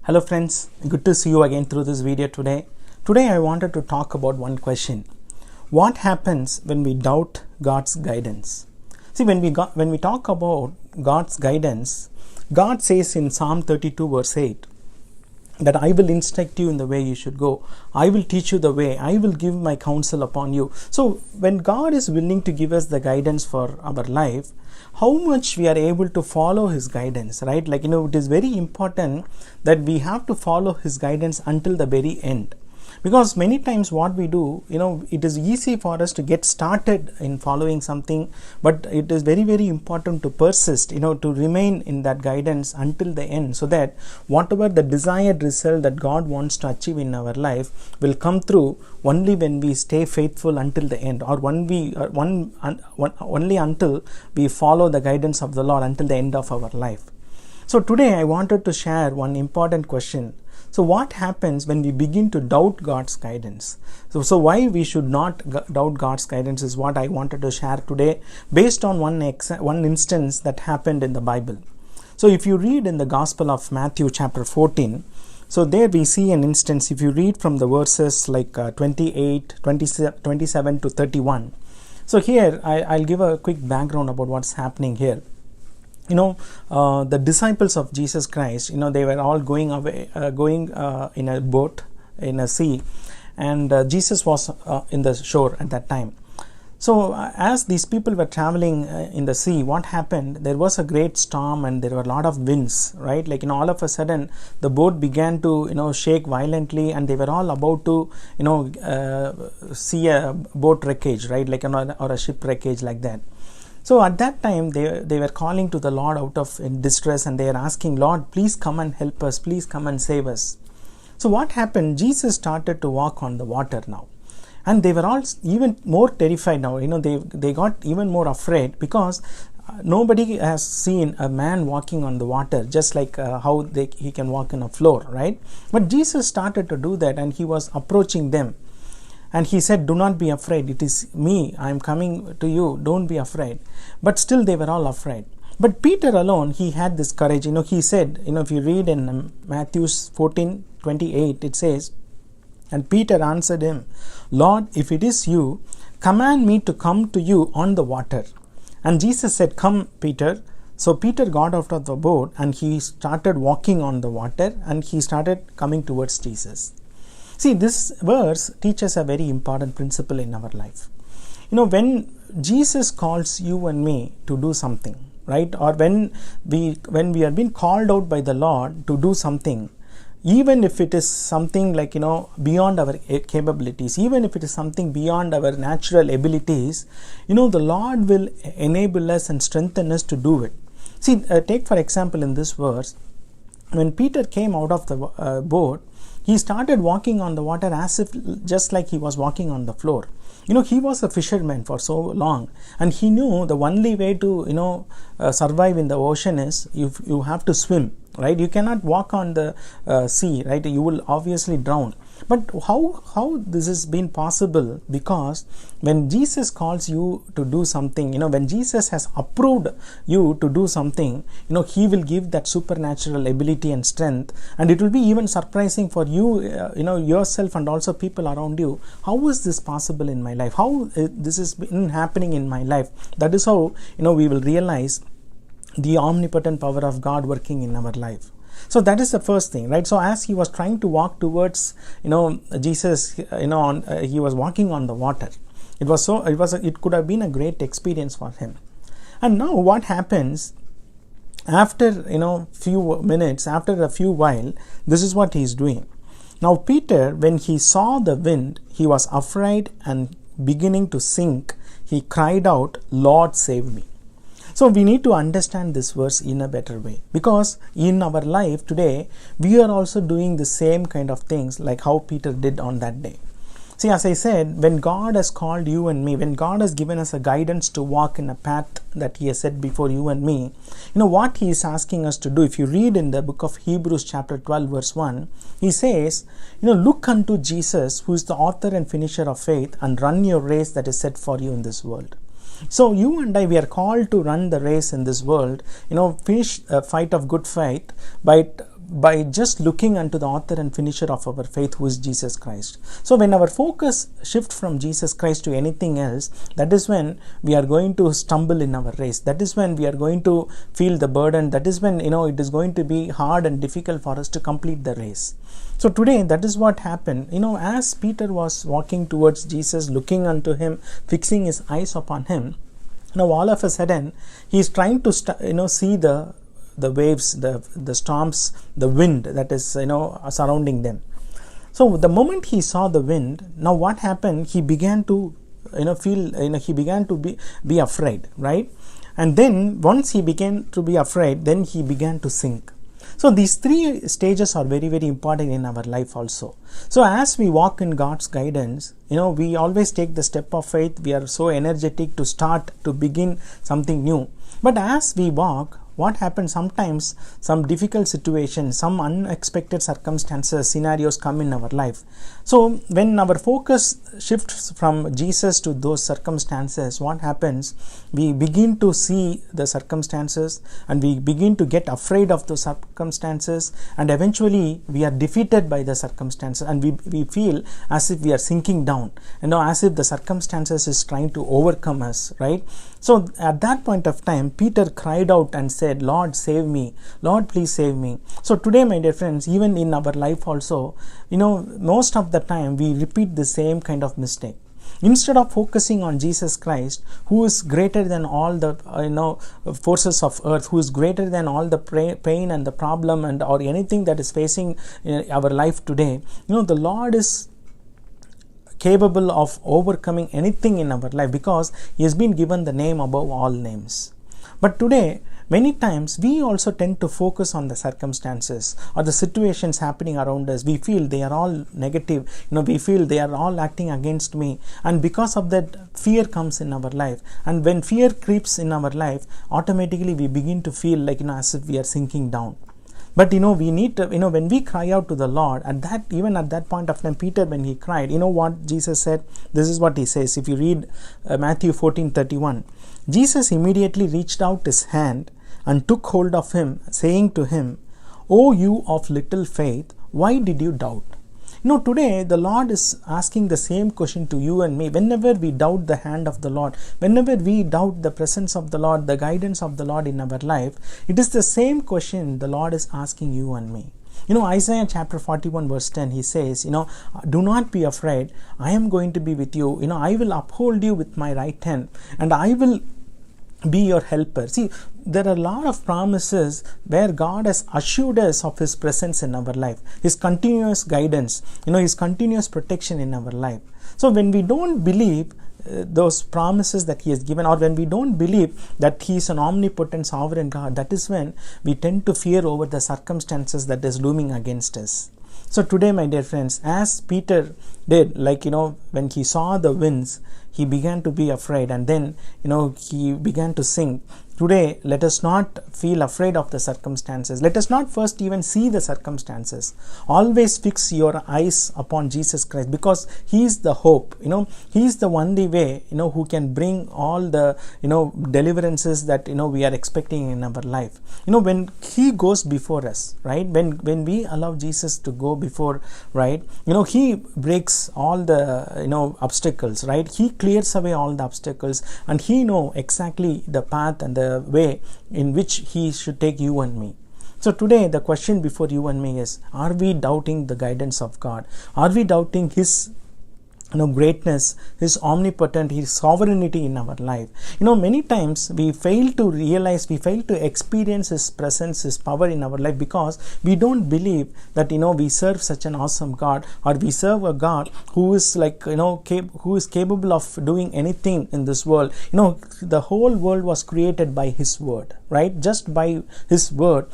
Hello friends, good to see you again through this video today. Today I wanted to talk about one question. What happens when we doubt God's guidance? See, when we talk about God's guidance, God says in Psalm 32 verse 8 that I will instruct you in the way you should go. I will teach you the way. I will give my counsel upon you. So when God is willing to give us the guidance for our life, how much we are able to follow His guidance, right? It is very important that we have to follow His guidance until the very end. Because many times what we do, it is easy for us to get started in following something, but it is very, very important to persist, to remain in that guidance until the end, so that whatever the desired result that God wants to achieve in our life will come through only when we stay faithful until the end, or only until we follow the guidance of the Lord until the end of our life. So today I wanted to share one important question. So what happens when we begin to doubt God's guidance? So why we should not doubt God's guidance is what I wanted to share today, based on one instance that happened in the Bible. So if you read in the Gospel of Matthew chapter 14, so there we see an instance. If you read from the verses like 28, 27 to 31. So here I'll give a quick background about what's happening here. The disciples of Jesus Christ, they were all going in a boat in a sea, and Jesus was in the shore at that time. So as these people were traveling in the sea, what happened? There was a great storm and there were a lot of winds, right? All of a sudden the boat began to shake violently, and they were all about to see a boat wreckage, right? Or a ship wreckage like that. So at that time, they were calling to the Lord out of distress, and they are asking, Lord, please come and help us. Please come and save us. So what happened? Jesus started to walk on the water now. And they were all even more terrified now. They got even more afraid, because nobody has seen a man walking on the water, just like how he can walk on a floor, right? But Jesus started to do that, and He was approaching them. And He said, do not be afraid. It is me. I am coming to you. Don't be afraid. But still they were all afraid. But Peter alone, he had this courage. He said, if you read in Matthew 14:28, it says, and Peter answered Him, Lord, if it is you, command me to come to you on the water. And Jesus said, come, Peter. So Peter got out of the boat, and he started walking on the water, and he started coming towards Jesus. See, this verse teaches a very important principle in our life. When Jesus calls you and me to do something, right? Or when we are being called out by the Lord to do something, even if it is something like, beyond our capabilities, even if it is something beyond our natural abilities, the Lord will enable us and strengthen us to do it. See, take for example in this verse, when Peter came out of the boat, he started walking on the water as if just like he was walking on the floor. He was a fisherman for so long, and he knew the only way to survive in the ocean is you have to swim, right? You cannot walk on the sea, right? You will obviously drown. But how this has been possible? Because when Jesus calls you to do something, when Jesus has approved you to do something, He will give that supernatural ability and strength, and it will be even surprising for you, yourself and also people around you. How is this possible in my life? How this has been happening in my life? That is how we will realize the omnipotent power of God working in our life. So that is the first thing, right? So as he was trying to walk towards, Jesus, he was walking on the water. It could have been a great experience for him. And now what happens after, few minutes, after a few while, this is what he is doing. Now Peter, when he saw the wind, he was afraid and beginning to sink. He cried out, Lord, save me. So we need to understand this verse in a better way, because in our life today, we are also doing the same kind of things like how Peter did on that day. See, as I said, when God has called you and me, when God has given us a guidance to walk in a path that He has set before you and me, what He is asking us to do. If you read in the book of Hebrews chapter 12 verse 1, He says, look unto Jesus, who is the author and finisher of faith, and run your race that is set for you in this world. So you and I, we are called to run the race in this world, finish a fight of good fight by by just looking unto the author and finisher of our faith, who is Jesus Christ. So when our focus shifts from Jesus Christ to anything else, that is when we are going to stumble in our race. That is when we are going to feel the burden. That is when it is going to be hard and difficult for us to complete the race. So today, that is what happened. As Peter was walking towards Jesus, looking unto him, fixing his eyes upon him, now all of a sudden he is trying to see the waves, the storms, the wind that is surrounding them. So the moment he saw the wind, now what happened? He began to he began to be afraid, right? And then once he began to be afraid, then he began to sink. So these three stages are very, very important in our life also. So as we walk in God's guidance, we always take the step of faith. We are so energetic to begin something new. But as we walk, what happens? Sometimes some difficult situations, some unexpected circumstances, scenarios come in our life. So when our focus shifts from Jesus to those circumstances, what happens? We begin to see the circumstances and we begin to get afraid of those circumstances, and eventually we are defeated by the circumstances, and we feel as if we are sinking down, as if the circumstances is trying to overcome us, right? So at that point of time, Peter cried out and said, Lord, save me. Lord, please save me. So today, my dear friends, even in our life also, most of the time we repeat the same kind of mistake. Instead of focusing on Jesus Christ, who is greater than all the forces of earth, who is greater than all the pain and the problem and or anything that is facing our life today, the Lord is capable of overcoming anything in our life, because he has been given the name above all names. But today, many times we also tend to focus on the circumstances or the situations happening around us. We feel they are all negative, we feel they are all acting against me, and because of that, fear comes in our life. And when fear creeps in our life, automatically we begin to feel like as if we are sinking down. But we need to, when we cry out to the Lord, even at that point of time, Peter, when he cried, what Jesus said? This is what he says. If you read Matthew 14:31, Jesus immediately reached out his hand and took hold of him, saying to him, "O you of little faith, why did you doubt?" Today the Lord is asking the same question to you and me. Whenever we doubt the hand of the Lord, whenever we doubt the presence of the Lord, the guidance of the Lord in our life, it is the same question the Lord is asking you and me. Isaiah chapter 41 verse 10, he says, do not be afraid. I am going to be with you. I will uphold you with my right hand, and I will be your helper. See, there are a lot of promises where God has assured us of his presence in our life, his continuous guidance, his continuous protection in our life. So when we don't believe those promises that he has given, or when we don't believe that he is an omnipotent sovereign God, that is when we tend to fear over the circumstances that is looming against us. So today, my dear friends, as Peter did, when he saw the winds, he began to be afraid, and then he began to sink. Today, let us not feel afraid of the circumstances. Let us not first even see the circumstances. Always fix your eyes upon Jesus Christ, because he is the hope. He is the only way, who can bring all the, deliverances that, we are expecting in our life. When he goes before us, right? When we allow Jesus to go before, right? He breaks all the, obstacles, right? He clears away all the obstacles, and he knows exactly the path and the way in which he should take you and me. So today the question before you and me is, are we doubting the guidance of God? Are we doubting his greatness, his omnipotent, his sovereignty in our life? Many times we fail to realize, we fail to experience his presence, his power in our life, because we don't believe that we serve such an awesome God, or we serve a God who is who is capable of doing anything in this world. The whole world was created by his word, right? Just by his word,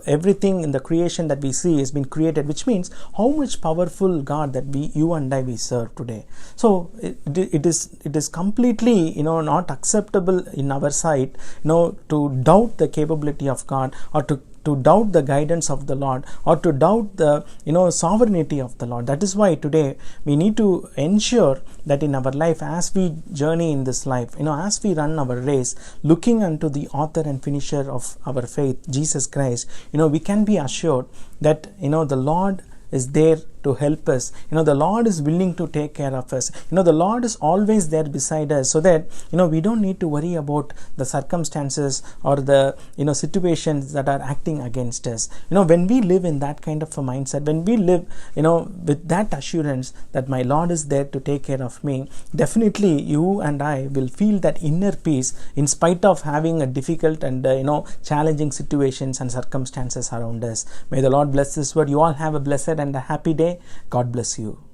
everything in the creation that we see has been created, which means how much powerful God that you and I serve today. So it is completely not acceptable in our sight to doubt the capability of God, or to to doubt the guidance of the Lord, or to doubt the sovereignty of the Lord. That is why today we need to ensure that in our life, as we journey in this life, as we run our race, looking unto the author and finisher of our faith, Jesus Christ, we can be assured that the Lord is there to help us. The Lord is willing to take care of us. The Lord is always there beside us, so that we don't need to worry about the circumstances or the situations that are acting against us. When we live in that kind of a mindset, when we live with that assurance that my Lord is there to take care of me, definitely you and I will feel that inner peace in spite of having a difficult and challenging situations and circumstances around us. May the Lord bless this word. You all have a blessed and a happy day. God bless you.